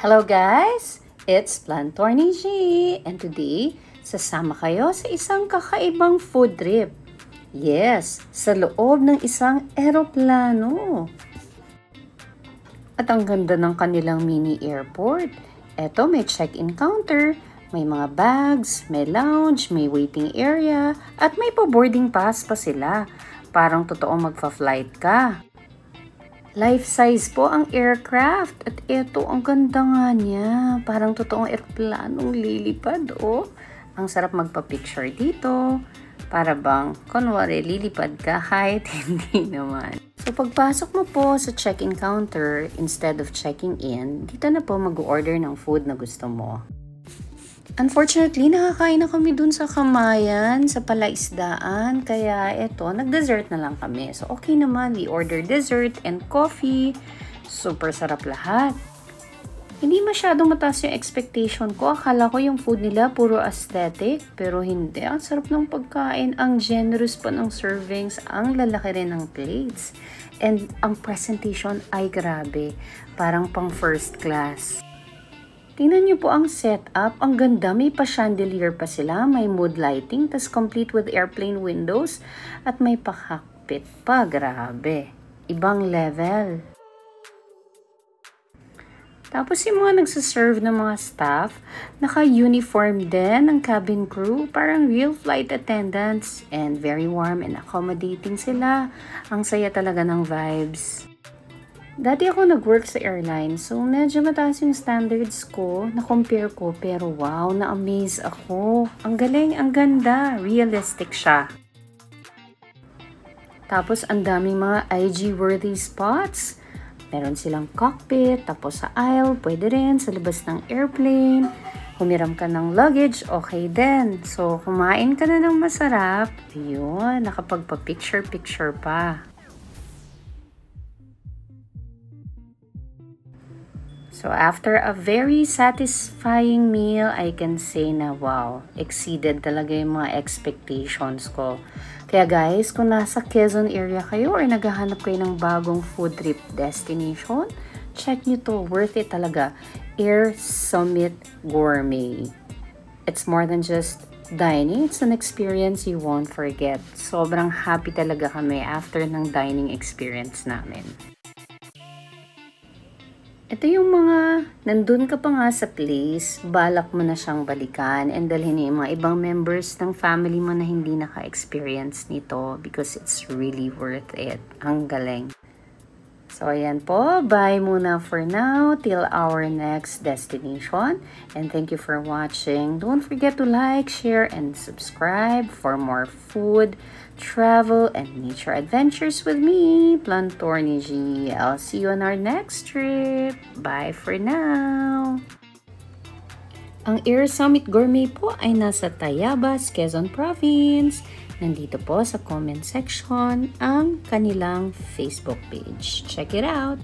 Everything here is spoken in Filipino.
Hello guys! It's Plantorny G and today, sasama kayo sa isang kakaibang food trip. Yes, sa loob ng isang eroplano. At ang ganda ng kanilang mini airport. Eto, may check-in counter, may mga bags, may lounge, may waiting area, at may pa-boarding pass pa sila. Parang totoong magfa-flight ka. Life-size po ang aircraft. At ito, ang ganda nga niya. Parang totoong aeroplanong lilipad, oh. Ang sarap magpa-picture dito. Para bang, kunwari, lilipad ka kahit hindi naman. So, pagpasok mo po sa check-in counter, instead of checking in, dito na po mag-order ng food na gusto mo. Unfortunately, nakakain na kami dun sa Kamayan, sa Palaisdaan. Kaya eto, nag-dessert na lang kami. So, okay naman. We ordered dessert and coffee. Super sarap lahat. Hindi masyadong mataas yung expectation ko. Akala ko yung food nila puro aesthetic. Pero hindi. Ang sarap ng pagkain. Ang generous pa ng servings. Ang lalaki rin ng plates. And ang presentation ay grabe. Parang pang first class. Tingnan niyo po ang setup. Ang ganda. May pa-chandelier pa sila. May mood lighting. Tas complete with airplane windows. At may pa-cockpit pa. Grabe. Ibang level. Tapos yung mga nagsaserve ng mga staff, naka-uniform din ng cabin crew. Parang real flight attendants. And very warm and accommodating sila. Ang saya talaga ng vibes. Dati ako nag-work sa airline, so medyo mataas yung standards ko, na-compare ko, pero wow, na-amaze ako. Ang galing, ang ganda, realistic siya. Tapos ang daming mga IG-worthy spots. Meron silang cockpit, tapos sa aisle, pwede rin, sa labas ng airplane. Humiram ka ng luggage, okay din. So, kumain ka na ng masarap, yun, nakapagpa-picture-picture pa. So, after a very satisfying meal, I can say na wow, exceeded talaga yung mga expectations ko. Kaya guys, kung nasa Quezon area kayo or naghahanap kayo ng bagong food trip destination, check nyo to, worth it talaga. Air Summit Gourmet. It's more than just dining, it's an experience you won't forget. Sobrang happy talaga kami after ng dining experience namin. Ito yung mga nandun ka pa nga sa place, balak mo na siyang balikan and dalhin yung mga ibang members ng family mo na hindi naka-experience nito because it's really worth it. Ang galing. So, ayan po. Bye muna for now till our next destination. And thank you for watching. Don't forget to like, share, and subscribe for more food, travel, and nature adventures with me, Plantorny G. I'll see you on our next trip. Bye for now. Ang Air Summit Gourmet po ay nasa Tayabas, Quezon Province. Nandito po sa comment section ang kanilang Facebook page. Check it out!